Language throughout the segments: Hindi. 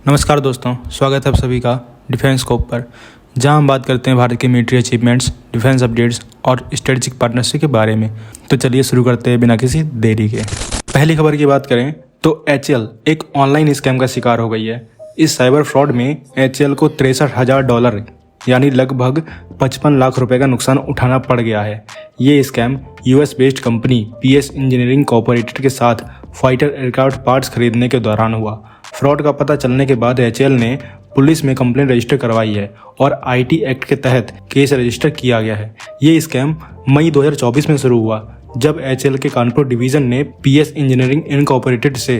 नमस्कार दोस्तों, स्वागत है आप सभी का डिफेंस स्कोप पर, जहां हम बात करते हैं भारत के मिलिट्री अचीवमेंट्स, डिफेंस अपडेट्स और स्ट्रेटेजिक पार्टनरशिप के बारे में। तो चलिए शुरू करते हैं बिना किसी देरी के। पहली खबर की बात करें तो HAL एक ऑनलाइन स्कैम का शिकार हो गई है। इस साइबर फ्रॉड में HAL को $63,000 यानी लगभग 55 लाख रुपए का नुकसान उठाना पड़ गया है। ये scam US based company PS engineering corporated के साथ फाइटर एयरक्राफ्ट पार्ट्स खरीदने के दौरान हुआ। फ्रॉड का पता चलने के बाद HAL ने पुलिस में कंप्लेंट रजिस्टर करवाई है और IT एक्ट के तहत केस रजिस्टर किया गया है। ये स्कैम मई 2024 में शुरू हुआ, जब HAL के कानपुर डिवीजन ने PS इंजीनियरिंग इनकॉर्पोरेटेड से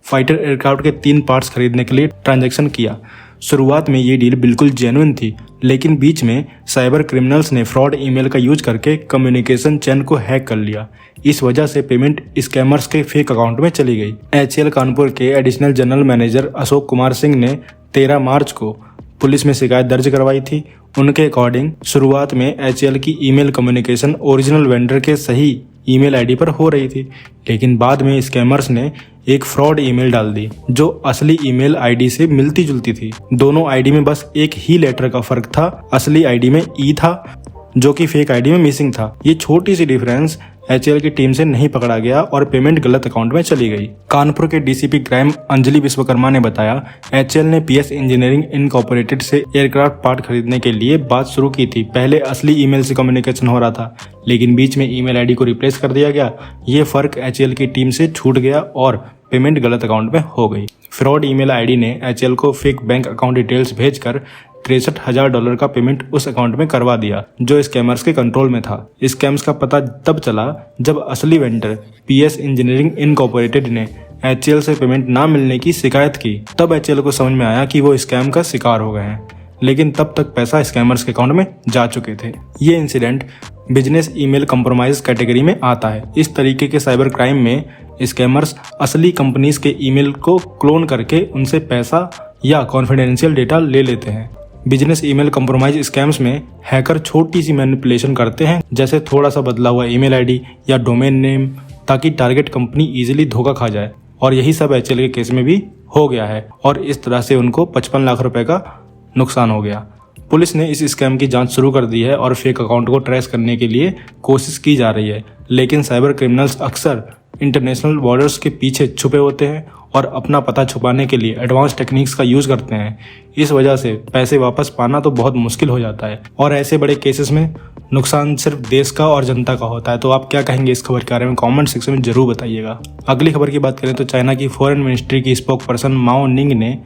फाइटर एयरक्राफ्ट के 3 पार्ट्स खरीदने के लिए ट्रांजैक्शन किया। शुरुआत में ये डील बिल्कुल जेन्युइन थी, लेकिन बीच में साइबर क्रिमिनल्स ने फ्रॉड ईमेल का यूज करके कम्युनिकेशन चैन को हैक कर लिया। इस वजह से पेमेंट स्कैमर्स के फेक अकाउंट में चली गई। HAL कानपुर के additional general manager Ashok Kumar Singh ने 13 मार्च को पुलिस में शिकायत दर्ज करवाई थी। उनके अकॉर्डिंग शुरुआत में HAL की ईमेल कम्युनिकेशन ओरिजिनल वेंडर के सही ईमेल आईडी पर हो रही थी, लेकिन बाद में स्कैमर्स ने एक फ्रॉड ईमेल डाल दी जो असली ईमेल आईडी से मिलती जुलती थी। दोनों आईडी में बस एक ही लेटर का फर्क था। असली आईडी में ई था, जो कि फेक आईडी में मिसिंग था। ये छोटी सी डिफरेंस HAL की टीम से नहीं पकड़ा गया और पेमेंट गलत अकाउंट में चली गई। कानपुर के DCP क्राइम अंजलि विश्वकर्मा ने बताया, HAL ने PS इंजीनियरिंग इनकॉर्पोरेटेड से एयरक्राफ्ट पार्ट खरीदने के लिए बात शुरू की थी। पहले असली ईमेल से कम्युनिकेशन हो रहा था, लेकिन बीच में ईमेल आईडी को रिप्लेस कर दिया गया। ये फर्क HAL की टीम से छूट गया और पेमेंट गलत अकाउंट में हो गई। फ्रॉड ईमेल आईडी ने HAL को फेक बैंक अकाउंट डिटेल्स भेजकर $63,000 का पेमेंट उस अकाउंट में करवा दिया, जो स्कैमर्स के कंट्रोल में था। स्कैम्स का पता तब चला जब असली वेंडर PS इंजीनियरिंग इनकॉर्पोरेटेड ने HAL से पेमेंट ना मिलने की शिकायत की। तब HAL को समझ में आया कि वो स्कैम का शिकार हो गए हैं, लेकिन तब तक पैसा स्कैमर्स के अकाउंट में जा चुके थे। ये incident business email compromise category में आता है। इस तरीके के साइबर क्राइम में स्कैमर्स असली कंपनीज के ईमेल को क्लोन करके उनसे पैसा या कॉन्फिडेंशियल डेटा ले लेते हैं। बिजनेस ईमेल कंप्रोमाइज स्कैम्स में हैकर छोटी सी मैनिपुलेशन करते हैं, जैसे थोड़ा सा बदला हुआ ईमेल आईडी या डोमेन नेम, ताकि टारगेट कंपनी इजीली धोखा खा जाए। और यही सब HAL के केस में भी हो गया है और इस तरह से उनको 55 लाख रुपए का नुकसान हो गया। पुलिस ने इस स्कैम की जांच शुरू कर दी है और फेक अकाउंट को ट्रेस करने के लिए कोशिश की जा रही है, लेकिन साइबर क्रिमिनल्स अक्सर इंटरनेशनल बॉर्डर्स के पीछे छुपे होते हैं और अपना पता छुपाने के लिए एडवांस टेक्निक्स का यूज करते हैं। इस वजह से पैसे वापस पाना तो बहुत मुश्किल हो जाता है और ऐसे बड़े केसेस में नुकसान सिर्फ देश का और जनता का होता है। तो आप क्या कहेंगे इस खबर के बारे में कमेंट सेक्शन में जरूर बताइएगा। अगली खबर की बात करें तो चाइना की फॉरेन मिनिस्ट्री की स्पोक पर्सन माओ निंग ने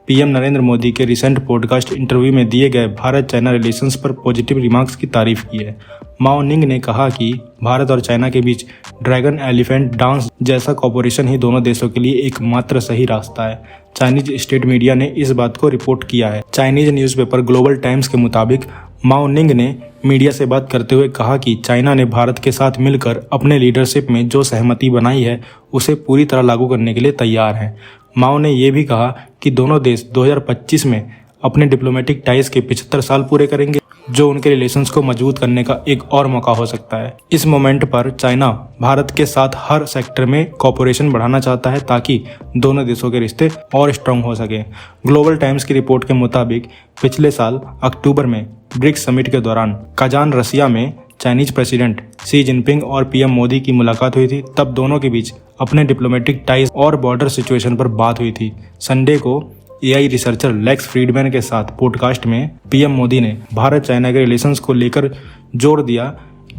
PM नरेंद्र मोदी के रिसेंट पॉडकास्ट इंटरव्यू में दिए गए भारत चाइना रिलेशंस पर पॉजिटिव रिमार्क्स की तारीफ की है। माओ निंग ने कहा कि भारत और चाइना के बीच ड्रैगन एलिफेंट डांस जैसा कॉर्पोरेशन ही दोनों देशों के लिए एकमात्र सही रास्ता है। चाइनीज स्टेट मीडिया ने इस बात को रिपोर्ट किया है। चाइनीज न्यूज़पेपर ग्लोबल टाइम्स के मुताबिक माओ निंग ने मीडिया से बात करते हुए कहा कि चाइना ने भारत के साथ मिलकर अपने लीडरशिप में जो सहमति बनाई है उसे पूरी तरह लागू करने के लिए तैयार हैं। माओ ने यह भी कहा कि दोनों देश 2025 में अपने डिप्लोमेटिक टाइज के 75 साल पूरे करेंगे, जो उनके रिलेशंस को मजबूत करने का एक और मौका हो सकता है। इस मोमेंट पर चाइना भारत के साथ हर सेक्टर में कोऑपरेशन बढ़ाना चाहता है ताकि दोनों देशों के रिश्ते और स्ट्रांग हो सके। ग्लोबल टाइम्स की रिपोर्ट के मुताबिक पिछले साल अक्टूबर में ब्रिक्स समिट के दौरान कजान रसिया में चाइनीज प्रेसिडेंट शी जिनपिंग और PM मोदी की मुलाकात हुई थी। तब दोनों के बीच अपने डिप्लोमेटिक टाइज और बॉर्डर सिचुएशन पर बात हुई थी। संडे को AI रिसर्चर लेक्स फ्रीडमैन के साथ पॉडकास्ट में PM मोदी ने भारत चाइना के रिलेशंस को लेकर जोर दिया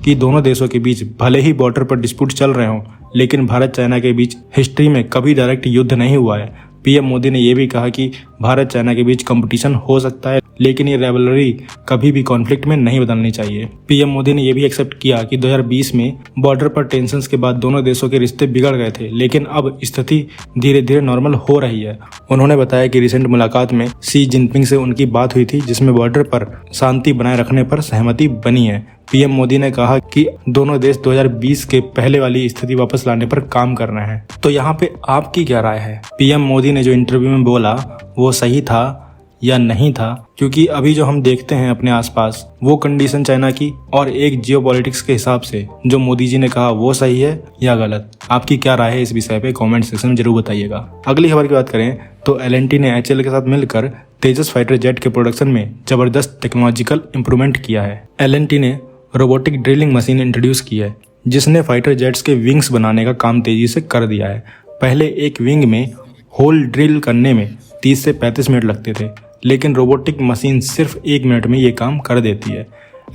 कि दोनों देशों के बीच भले ही बॉर्डर पर डिस्प्यूट चल रहे हों, लेकिन भारत चाइना के बीच हिस्ट्री में कभी डायरेक्ट युद्ध नहीं हुआ है। PM मोदी ने यह भी कहा कि भारत चाइना के बीच कंपटीशन हो सकता है, लेकिन ये राइवलरी कभी भी कॉन्फ्लिक्ट में नहीं बदलनी चाहिए। PM मोदी ने यह भी एक्सेप्ट किया कि 2020 में बॉर्डर पर टेंशंस के बाद दोनों देशों के रिश्ते बिगड़ गए थे, लेकिन अब स्थिति धीरे धीरे नॉर्मल हो रही है। उन्होंने बताया कि रिसेंट मुलाकात में शी जिनपिंग से उनकी बात हुई थी, जिसमें बॉर्डर पर शांति बनाए रखने पर सहमति बनी है। PM मोदी ने कहा कि दोनों देश 2020 के पहले वाली स्थिति वापस लाने पर काम कर रहे हैं। तो यहाँ पे आपकी क्या राय है? PM मोदी ने जो इंटरव्यू में बोला वो सही था या नहीं था, क्योंकि अभी जो हम देखते हैं अपने आसपास वो कंडीशन चाइना की और एक जियोपॉलिटिक्स के हिसाब से जो मोदी जी ने कहा वो सही है या गलत। आपकी क्या राय है इस विषय पे कमेंट सेक्शन में जरूर बताइएगा। अगली खबर की बात करें तो L&T ने HAL के साथ मिलकर तेजस फाइटर जेट के प्रोडक्शन में जबरदस्त टेक्नोलॉजिकल इंप्रूवमेंट किया है। L&T ने रोबोटिक ड्रिलिंग मशीन इंट्रोड्यूस की है जिसने फाइटर जेट्स के विंग्स बनाने का काम तेजी से कर दिया है। पहले एक विंग में होल ड्रिल करने में 30 से 35 मिनट लगते थे, लेकिन रोबोटिक मशीन सिर्फ 1 मिनट में ये काम कर देती है।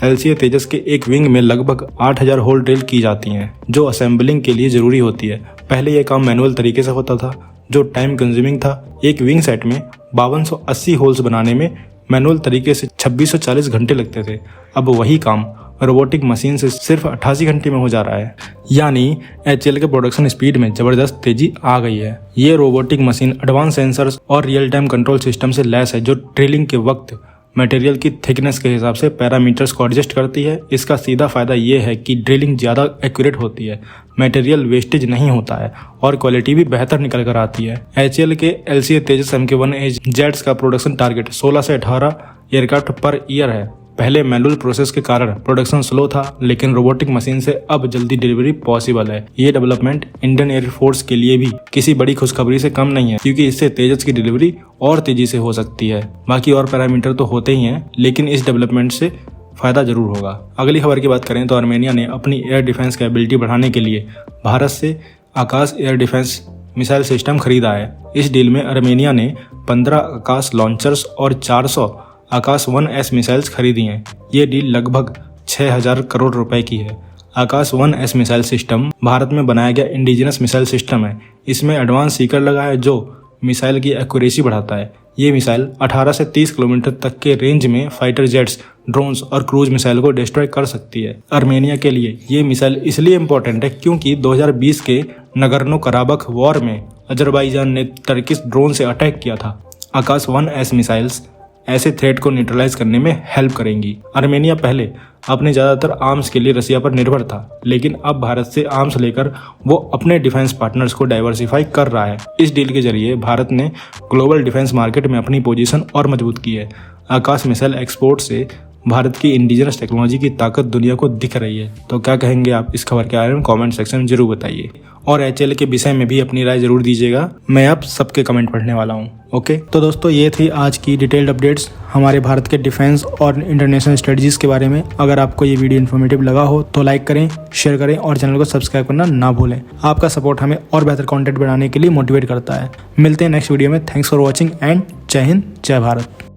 LCA तेजस के एक विंग में लगभग 8000 होल ड्रिल की जाती हैं, जो असेंबलिंग के लिए ज़रूरी होती है। पहले यह काम मैनुअल तरीके से होता था, जो टाइम कंज्यूमिंग था। एक विंग सेट में 5280 होल्स बनाने में मैनुअल तरीके से 2640 घंटे लगते थे। अब वही काम रोबोटिक मशीन से सिर्फ 88 घंटे में हो जा रहा है। यानी HAL के प्रोडक्शन स्पीड में ज़बरदस्त तेजी आ गई है। ये रोबोटिक मशीन एडवांस सेंसर्स और रियल टाइम कंट्रोल सिस्टम से लैस है, जो ड्रिलिंग के वक्त मटेरियल की थिकनेस के हिसाब से पैरामीटर्स को एडजस्ट करती है। इसका सीधा फायदा ये है कि ड्रिलिंग ज़्यादा एक्यूरेट होती है, मटेरियल वेस्टेज नहीं होता है और क्वालिटी भी बेहतर निकल कर आती है। HAL के LCA तेजस MK-1 जेट्स का प्रोडक्शन टारगेट 16 से 18 एयरक्राफ्ट पर ईयर है। पहले मैनुअल प्रोसेस के कारण प्रोडक्शन स्लो था, लेकिन रोबोटिक मशीन से अब जल्दी डिलीवरी पॉसिबल है। ये डेवलपमेंट इंडियन एयरफोर्स के लिए भी किसी बड़ी खुशखबरी से कम नहीं है, क्योंकि इससे तेजस की डिलीवरी और तेजी से हो सकती है। बाकी और पैरामीटर तो होते ही हैं, लेकिन इस डेवलपमेंट से फायदा जरूर होगा। अगली खबर की बात करें तो आर्मेनिया ने अपनी एयर डिफेंस कैपेबिलिटी बढ़ाने के लिए भारत से आकाश एयर डिफेंस मिसाइल सिस्टम खरीदा है। इस डील में आर्मेनिया ने 15 आकाश लॉन्चर्स और 400 आकाश 1S मिसाइल्स खरीदी हैं। ये डील लगभग 6000 करोड़ रुपए की है। आकाश 1S मिसाइल सिस्टम भारत में बनाया गया इंडिजिनस मिसाइल सिस्टम है। इसमें एडवांस सीकर लगा है जो मिसाइल की एक्यूरेसी बढ़ाता है। ये मिसाइल 18 से 30 किलोमीटर तक के रेंज में फाइटर जेट्स, ड्रोन्स और क्रूज मिसाइल को डिस्ट्रॉय कर सकती है। आर्मेनिया के लिए ये मिसाइल इसलिए इम्पोर्टेंट है क्योंकि 2020 के नगर्नो कराबख वॉर में अजरबैजान ने टर्किश ड्रोन से अटैक किया था। आकाश 1S मिसाइल्स ऐसे थ्रेट को न्यूट्रलाइज करने में हेल्प करेंगी। आर्मेनिया पहले अपने ज़्यादातर आर्म्स के लिए रसिया पर निर्भर था, लेकिन अब भारत से आर्म्स लेकर वो अपने डिफेंस पार्टनर्स को डाइवर्सिफाई कर रहा है। इस डील के जरिए भारत ने ग्लोबल डिफेंस मार्केट में अपनी पोजीशन और मजबूत की है। आकाश मिसाइल एक्सपोर्ट से भारत की इंडिजिनस टेक्नोलॉजी की ताकत दुनिया को दिख रही है। तो क्या कहेंगे आप इस खबर के बारे में कमेंट सेक्शन में जरूर बताइए, और HAL के विषय में भी अपनी राय जरूर दीजिएगा। मैं आप सबके कमेंट पढ़ने वाला हूँ। ओके, तो दोस्तों ये थी आज की डिटेल्ड अपडेट्स हमारे भारत के डिफेंस और इंटरनेशनल स्ट्रेटजीज के बारे में। अगर आपको ये वीडियो इन्फॉर्मेटिव लगा हो तो लाइक करें, शेयर करें और चैनल को सब्सक्राइब करना ना भूलें। आपका सपोर्ट हमें और बेहतर कंटेंट बनाने के लिए मोटिवेट करता है। मिलते हैं नेक्स्ट वीडियो में। थैंक्स फॉर वॉचिंग एंड जय हिंद, जय भारत।